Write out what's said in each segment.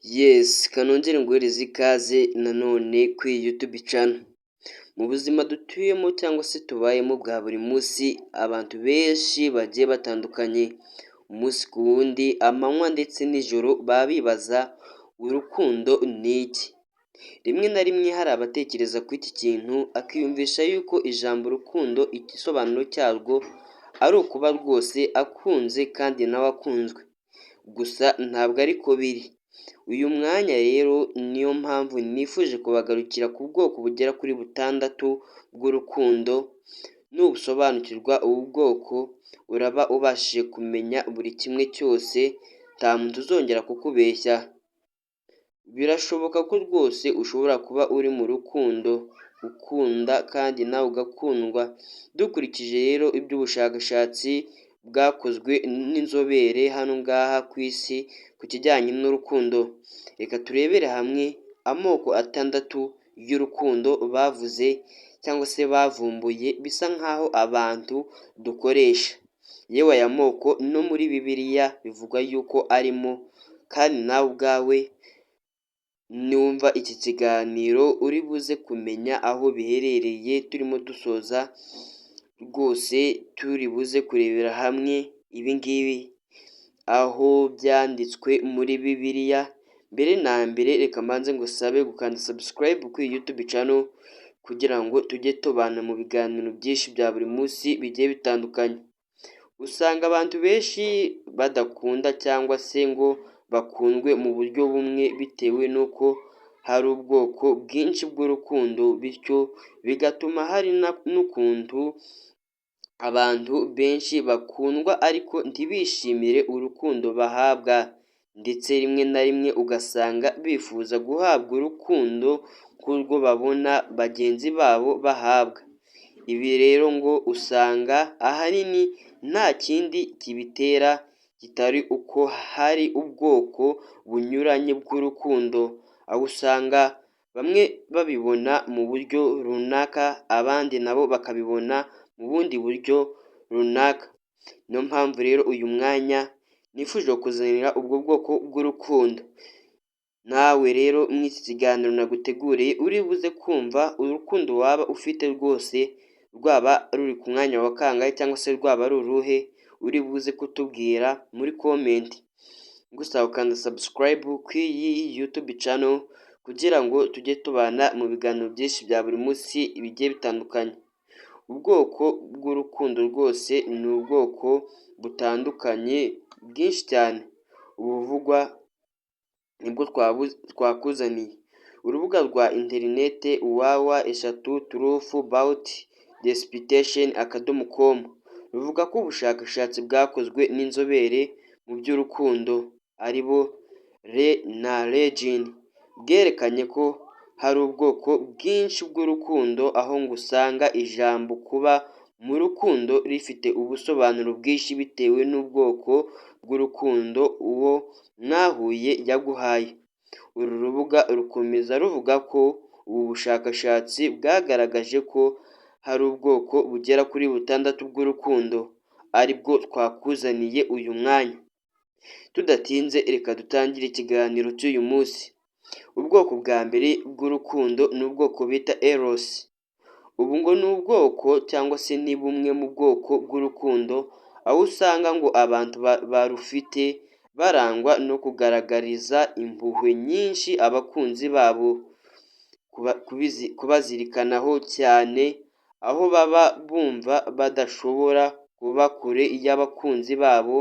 Yes, kanongere nguhereze ikaze nanone kuri iyi YouTube channel. Mu buzima dutuyemo cyangwa se tubayemo bwa buri munsi, abantu benshi bagiye batandukanye, umunsi ku wundi, amanywa ndetse n'ijoro baba bibaza urukundo ni iki? Rimwe na rimwe hari abatekereza ku iki kintu, akiyumvisha yuko ijambo urukundo igisobanuro cyarwo ari ukuba rwose akunze kandi nawe akunzwe. Gusa ntabwo ariko biri. Uyu mwanya rero niyo mpamvu nifuje kubagarukira ku bwoko bugera kuri butandatu bw'urukundo, nubusobanukirwa ubu bwoko uraba ubashije kumenya buri kimwe cyose, nta muntu uzongera kukubeshya. Birashoboka ko rwose ushobora kuba uri mu rukundo, ukunda kandi nawe ugakundwa, dukurikije rero iby'ubushakashatsi bwakozwe n'inzobere hano ngaha ku isi ku kijyanye n'urukundo. Reka turebere hamwe amoko atandatu y'urukundo bavuze cyangwa se bavumbuye bisa nk'aho abantu dukoresha. Yewe aya moko no muri Bibiliya bivugwa yuko arimo, kandi nawe ubwawe numva iki kiganiro uri buze kumenya aho biherereye turimo dusoza, rwose turi buze kurebera hamwe ibi ngibi aho byanditswe muri Bibiliya. Mbere na mbere reka mbanze ngusabe gukanda subscribe kuri YouTube channel kugira ngo tujye tubana mu biganiro byinshi bya buri munsi bigiye bitandukanye. Usanga abantu benshi badakunda cyangwa se ngo bakundwe mu buryo bumwe bitewe n'uko hari ubwoko bwinshi bw'urukundo, bityo bigatuma hari n'ukuntu abantu benshi bakundwa ariko ntibishimire urukundo bahabwa, ndetse rimwe na rimwe ugasanga bifuza guhabwa urukundo nk'urwo babona bagenzi babo bahabwa. Ibi rero ngo usanga ahanini nta kindi kibitera kitari uko hari ubwoko bunyuranye bw'urukundo, aho usanga bamwe babibona mu buryo runaka, abandi nabo bakabibona mu bundi buryo runaka. Niyo mpamvu rero uyu mwanya nifuje kuzanira ubwo bwoko bw'urukundo. Nawe rero muri iki kiganiro naguteguriye uri buze kumva urukundo waba ufite rwose, rwaba ruri ku mwanya wa kangahe cyangwa se rwaba ari uruhe, uri buze kutubwira muri comment. Gusaba ukanda subscribe kuri iyi YouTube channel kugira ngo tujye tubana mu biganiro byinshi bya buri munsi bigiye bitandukanye. Ubwoko bw'urukundo rwose ni ubwoko butandukanye bwinshi cyane. Ubuvugwa nibwo twakuzaniye. Urubuga rwa interinete www.truthboutdespiciation.com ruvuga ko ubushakashatsi bwakozwe n'inzobere mu by'urukundo aribo Re na Regine bwerekanye ko hari ubwoko bwinshi bw'urukundo, aho ngo usanga ijambo kuba mu rukundo rifite ubusobanuro bwinshi bitewe n'ubwoko bw'urukundo uwo mwahuye yaguhaye. Uru rubuga rukomeza ruvuga ko ubu bushakashatsi bwagaragaje ko hari ubwoko bugera kuri butandatu bw'urukundo, aribwo twakuzaniye uyu mwanya. Tudatinze reka dutangire ikiganiro cy'uyu munsi. Ubwoko bwa mbere bw'urukundo ni ubwoko bita Eros. Ubu ngo ni ubwoko cyangwa se ni bumwe mu bwoko bw'urukundo, aho usanga ngo abantu barufite barangwa no kugaragariza impuhwe nyinshi abakunzi babo, kubazirikanaho cyane, aho baba bumva badashobora kuba kure y'abakunzi babo.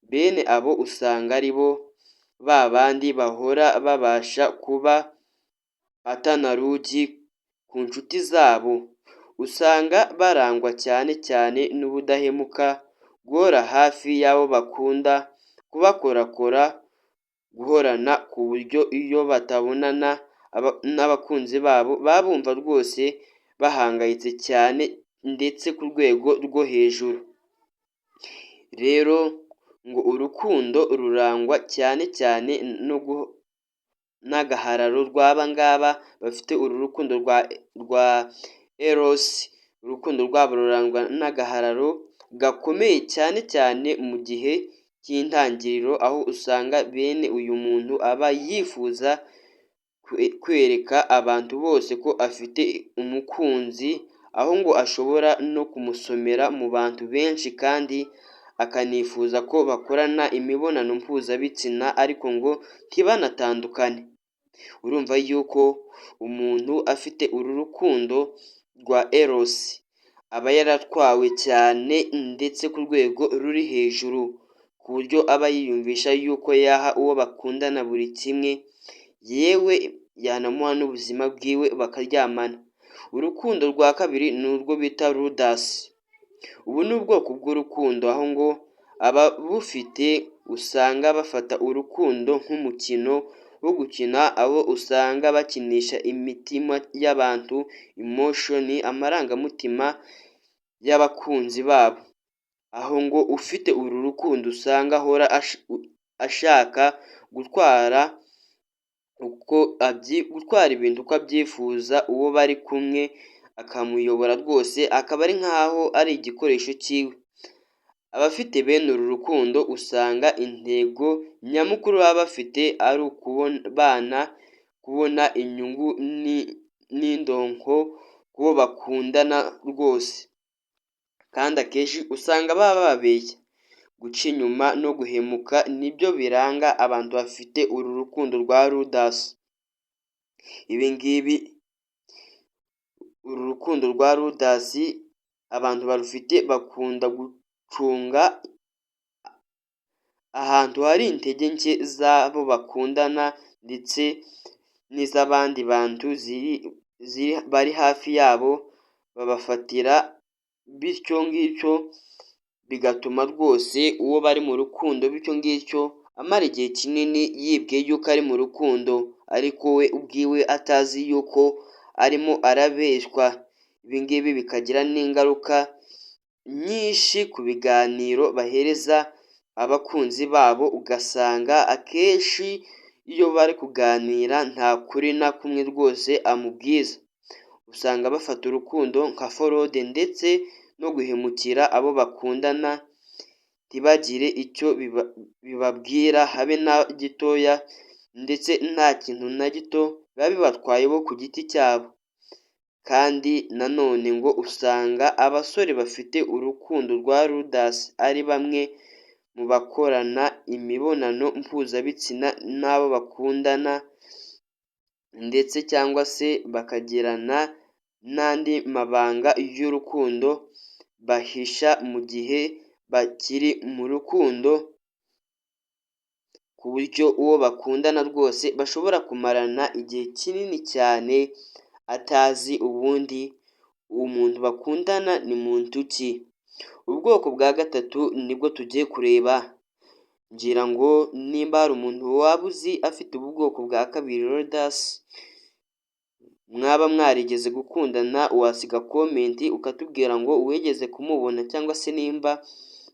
Bene abo usanga ari bo ba bandi bahora babasha kuba atanarugi ku nshuti zabo. Usanga barangwa cyane cyane n'ubudahemuka, guhora hafi y'abo bakunda, kubakorakora, guhorana ku buryo iyo batabonana n'abakunzi babo baba bumva rwose bahangayitse cyane ndetse ku rwego rwo hejuru. Rero ngo urukundo rurangwa cyane cyane n'agahararo rw'aba ngaba bafite uru rukundo rwa Eros. Urukundo rwabo rurangwa n'agahararo gakomeye cyane cyane mu gihe cy'intangiriro, aho usanga bene uyu muntu aba yifuza kwereka abantu bose ko afite umukunzi, aho ngo ashobora no kumusomera mu bantu benshi kandi akanifuza ko bakorana imibonano mpuzabitsina ariko ngo ntibanatandukane. Urumva yuko umuntu afite uru rukundo rwa Eros aba yaratwawe cyane ndetse ku rwego ruri hejuru, ku buryo aba yiyumvisha yuko yaha uwo bakundana buri kimwe, yewe yanamuha n'ubuzima bwiwe bakaryamana. Urukundo rwa kabiri ni urwo bita Rudasi. Ubu ni ubwoko bw'urukundo aho ngo ababufite usanga bafata urukundo nk'umukino wo gukina, aho usanga bakinisha imitima y'abantu, emotion, amarangamutima y'abakunzi babo, aho ngo ufite uru rukundo usanga ahora ashaka gutwara ibintu uko abyifuza, uwo bari kumwe akamuyobora rwose, akaba ari nk'aho ari igikoresho cyiwe. Abafite bene uru rukundo usanga intego nyamukuru baba bafite ari kubona inyungu n'indonko kubo bakundana rwose, kandi akenshi usanga baba babeshya. Guca inyuma no guhemuka nibyo biranga abantu bafite uru rukundo rwa Rudasi. Uru rukundo rwa Rudasi abantu barufite bakunda gucunga ahantu hari intege nke z'abo bakundana ndetse n'iz'abandi bantu bari hafi yabo, babafatira bityo ngicyo bigatuma rwose uwo bari mu rukundo bityo ngicyo amara igihe kinini yibwiye yuko ari mu rukundo, ariko we ubwiwe atazi yuko arimo arabeshywa. Ibi ngibi bikagira n'ingaruka nyinshi ku biganiro bahereza abakunzi babo, ugasanga akenshi iyo bari kuganira nta kuri na kumwe rwose amubwiza. Usanga bafata urukundo nka forode ndetse no guhemukira abo bakundana, ntibagire icyo bibabwira habe na gitoya, ndetse nta kintu na gito biba bibatwaye bo ku giti cyabo. Kandi nanone ngo usanga abasore bafite urukundo rwa Rudasi ari bamwe mu bakorana imibonano mpuzabitsina n'abo bakundana, ndetse cyangwa se bakagirana n'andi mabanga y'urukundo bahisha mu gihe bakiri mu rukundo, ku buryo uwo bakundana rwose bashobora kumarana igihe kinini cyane atazi ubundi uwo muntu bakundana ni muntu ki. Ubwoko bwa gatatu nibwo tugiye kureba, ngira ngo nimba hari umuntu waba uzi afite ubu bwoko bwa kabiri Rudasi, mwaba mwarigeze gukundana wasiga komenti ukatubwira ngo wigeze kumubona, cyangwa se nimba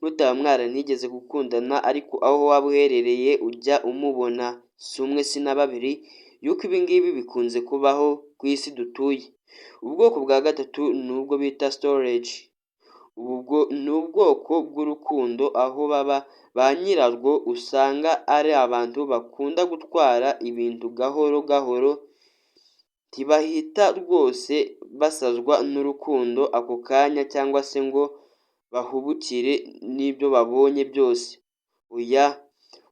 mutaba mwaranigeze gukundana ariko aho waba uherereye ujya umubona, si umwe si na babiri, yuko ibi ngibi bikunze kubaho ku isi dutuye. Ubwoko bwa gatatu ni ubwo bita storage. Ubwo ni ubwoko bw'urukundo aho ba nyirarwo usanga ari abantu bakunda gutwara ibintu gahoro gahoro, ntibahita rwose basazwa n'urukundo ako kanya cyangwa se ngo bahubukire n'ibyo babonye byose. Oya,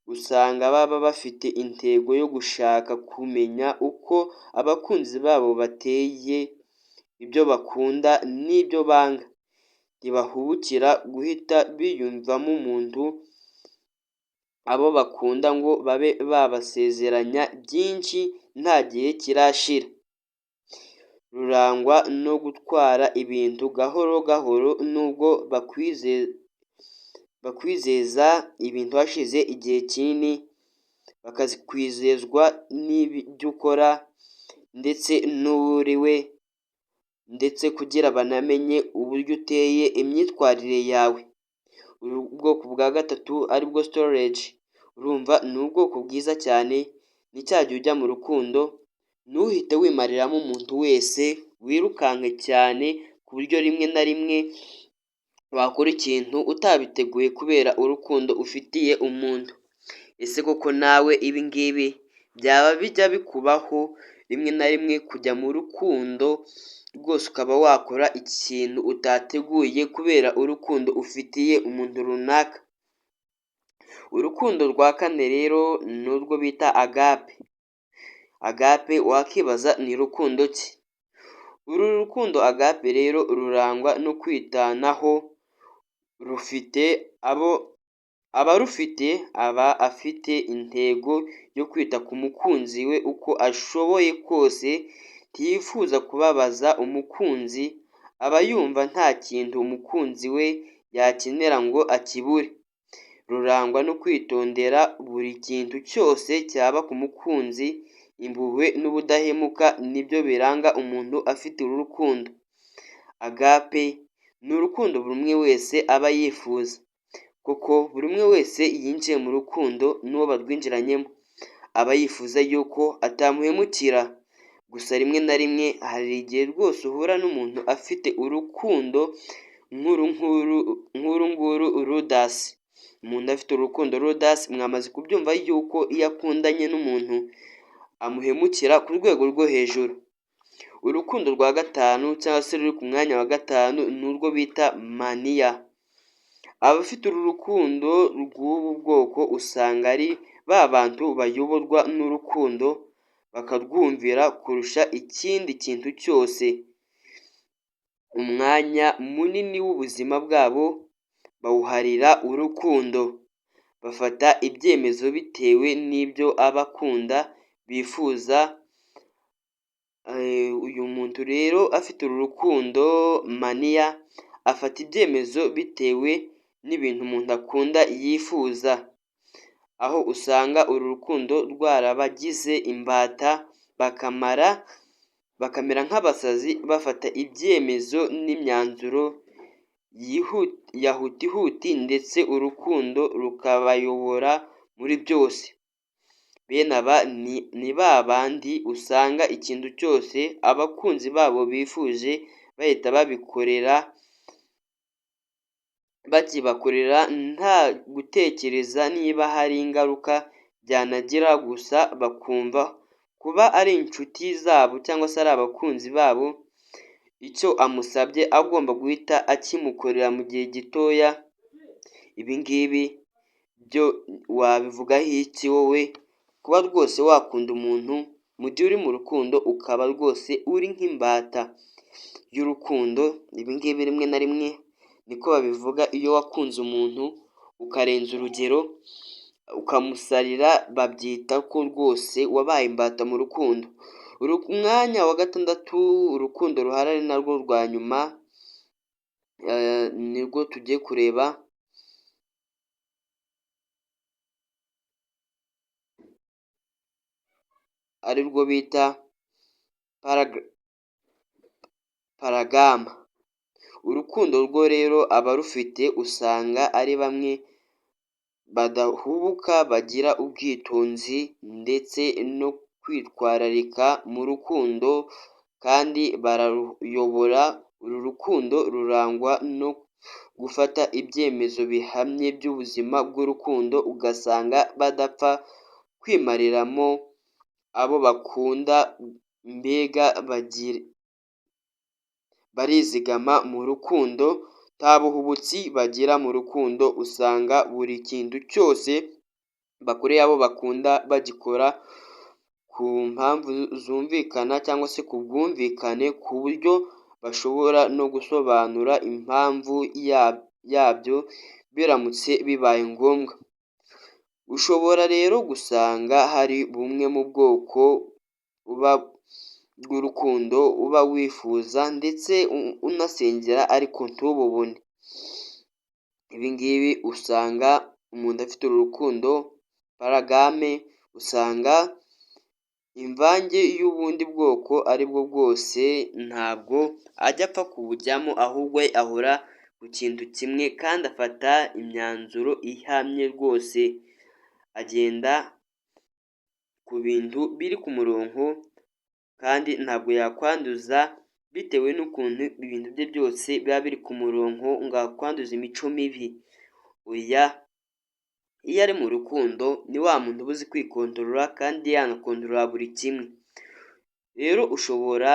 usanga baba bafite intego yo gushaka kumenya uko abakunzi babo bateye, ibyo bakunda n'ibyo banga. Ntibahubukira guhita biyumvamo umuntu abo bakunda ngo babe babasezeranya byinshi nta gihe kirashira. Rurangwa no gutwara ibintu gahoro gahoro, nubwo bakwizeza ibintu hashize igihe kinini, bakakwizezwa n'ibyo ukora ndetse n'uriwe, ndetse kugira banamenye uburyo uteye, imyitwarire yawe. Ubwoko bwa gatatu aribwo storage, urumva ni ubwoko bwiza cyane. Ni cya gihe ujya mu rukundo ntuhite wimariramo umuntu wese, wirukanke cyane ku buryo rimwe na rimwe wakora ikintu utabiteguye kubera urukundo ufitiye umuntu. Ese koko nawe ibi ngibi byaba bijya bikubaho rimwe na rimwe, kujya mu rukundo rwose ukaba wakora ikintu utateguye kubera urukundo ufitiye umuntu runaka? Urukundo rwa kane rero ni urwo bita agape. Agape wakibaza ni rukundo ki? Uru rukundo agape rero rurangwa no kwitanaho, abarufite aba afite intego yo kwita ku mukunzi we uko ashoboye kose, ntiyifuza kubabaza umukunzi, aba yumva nta kintu umukunzi we yakenera ngo akibure. Rurangwa no kwitondera buri kintu cyose cyaba ku mukunzi, impuhwe n'ubudahemuka nibyo biranga umuntu afite uru rukundo. Agape ni urukundo buri umwe wese aba yifuza, kuko buri umwe wese yinjiye mu rukundo n'uwo barwinjiranyemo aba yifuza yuko atamuhemukira. Gusa rimwe na rimwe hari igihe rwose uhura n'umuntu afite urukundo nk'uru nguru rudasi. Umuntu afite urukundo rudasi mwamaze kubyumva yuko iyo akundanye n'umuntu amuhemukira ku rwego rwo hejuru. Urukundo rwa gatanu cyangwa se ruri ku mwanya wa gatanu ni urwo bita maniya. Abafite uru rukundo rw'ubu bwoko usanga ari ba bantu bayoborwa n'urukundo, bakarwumvira kurusha ikindi kintu cyose. Umwanya munini w'ubuzima bwabo bawuharira urukundo. Bafata ibyemezo bitewe n'ibyo abakunda bifuza. Uyu muntu rero afite uru rukundo maniya afata ibyemezo bitewe n'ibintu umuntu akunda yifuza, aho usanga uru rukundo rwarabagize imbata, bakamera nk'abasazi, bafata ibyemezo n'imyanzuro ya hutihuti, ndetse urukundo rukabayobora muri byose. Bene aba ni ba bandi usanga ikintu cyose abakunzi babo bifuje bahita bakibakorera nta gutekereza niba hari ingaruka byanagira, gusa bakumva kuba ari inshuti zabo cyangwa se ari abakunzi babo, icyo amusabye agomba guhita akimukorera mu gihe gitoya. Ibi ngibi byo wabivugaho iki wowe, kuba rwose wakunda umuntu mu gihe uri mu rukundo ukaba rwose uri nk'imbata y'urukundo? Ibi ngibi rimwe na rimwe niko babivuga, iyo wakunze umuntu ukarenza urugero ukamusarira, babyita ko rwose wabaye imbata mu rukundo. Umwanya wa gatandatu, urukundo ruhari ari narwo rwa nyuma, nirwo tugiye kureba, ari rwo bita paragama. Urukundo rwo rero abarufite usanga ari bamwe badahubuka, bagira ubwitonzi ndetse no kwitwararika mu rukundo, kandi bararuyobora. Uru rukundo rurangwa no gufata ibyemezo bihamye by'ubuzima bw'urukundo, ugasanga badapfa kwimariramo abo bakunda, mbega barizigama mu rukundo, nta buhubutsi bagira mu rukundo. Usanga buri kintu cyose bakoreye abo bakunda bagikora ku mpamvu zumvikana cyangwa se ku bwumvikane, ku buryo bashobora no gusobanura impamvu yabyo biramutse bibaye ngombwa. Ushobora rero gusanga hari bumwe mu bwoko bw'urukundo uba wifuza ndetse unasengera ariko ntububone. Ibi ngibi usanga umuntu afite uru rukundo paragame, usanga imvange y'ubundi bwoko ari bwo bwose ntabwo ajya apfa kubujyamo, ahubwo ahora ku kintu kimwe kandi afata imyanzuro ihamye rwose, agenda ku bintu biri ku murongo kandi ntabwo yakwanduza bitewe n'ukuntu ibintu bye byose biba biri ku murongo ngo akwanduze imico mibi. Oya, iyo ari mu rukundo ni wa muntu uba uzi kwikontorora kandi yanakontorora buri kimwe. Rero ushobora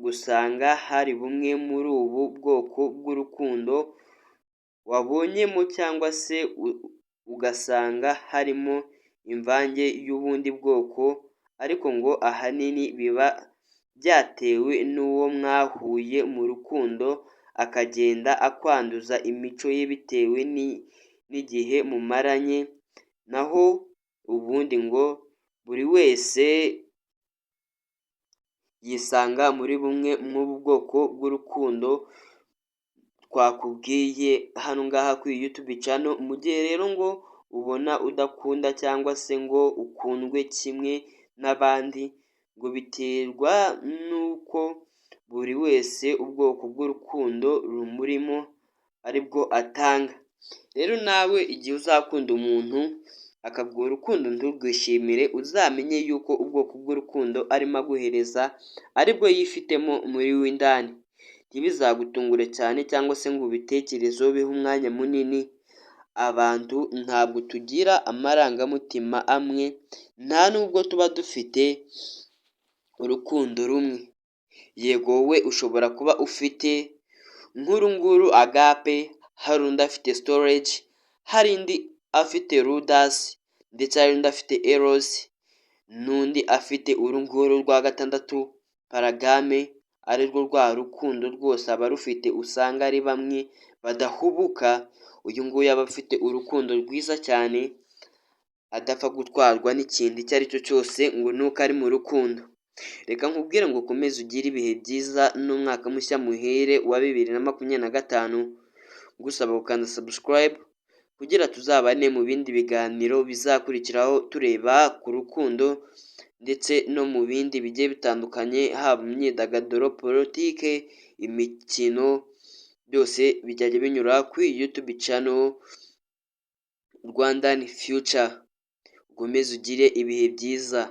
gusanga hari bumwe muri ubu bwoko bw'urukundo wabonyemo, cyangwa se ugasanga harimo imvange y'ubundi bwoko, ariko ngo ahanini biba byatewe n'uwo mwahuye mu rukundo akagenda akwanduza imico ye bitewe n'igihe mumaranye, naho ubundi ngo buri wese yisanga muri bumwe mw'ubu bwoko bw'urukundo twakubwiye hano ngaha kuri YouTube channel. Mu gihe rero ngo ubona udakunda cyangwa se ngo ukundwe kimwe n'abandi, ngo biterwa n'uko buri wese ubwoko bw'urukundo rumurimo aribwo atanga. Rero nawe igihe uzakunda umuntu akaguha urukundo nturwishimire, uzamenye yuko ubwoko bw'urukundo arimo aguhereza aribwo yifitemo muri we indani. Ntibizagutungure cyane cyangwa se ngo ubitekerezeho bihe umwanya munini. Abantu ntabwo tugira amarangamutima amwe, nta nubwo tuba dufite urukundo rumwe. Yego wowe ushobora kuba ufite nk'urunguru agape, hari undi afite storage, hari undi afite rudas, ndetse hari undi afite eros, n'undi afite urunguru rwa gatandatu paragame, ari rwo rwa rukundo rwose abarufite usanga ari bamwe badahubuka. Uyu nguyu aba afite urukundo rwiza cyane, adapfa gutwarwa n'ikintu icyo ari cyo cyose ngo nuko ari mu rukundo. Reka nkubwire ngo ukomeze ugire ibihe byiza n'umwaka mushya muhere wa 2025, ngusaba gukanda subscribe kugira tuzabane mu bindi biganiro bizakurikiraho tureba ku rukundo ndetse no mu bindi bigiye bitandukanye, haba imyidagaduro, politike, imikino, byose bijyanye binyura kuri YouTube channel Rwandan Future. Ukomeze ugire ibihe byiza.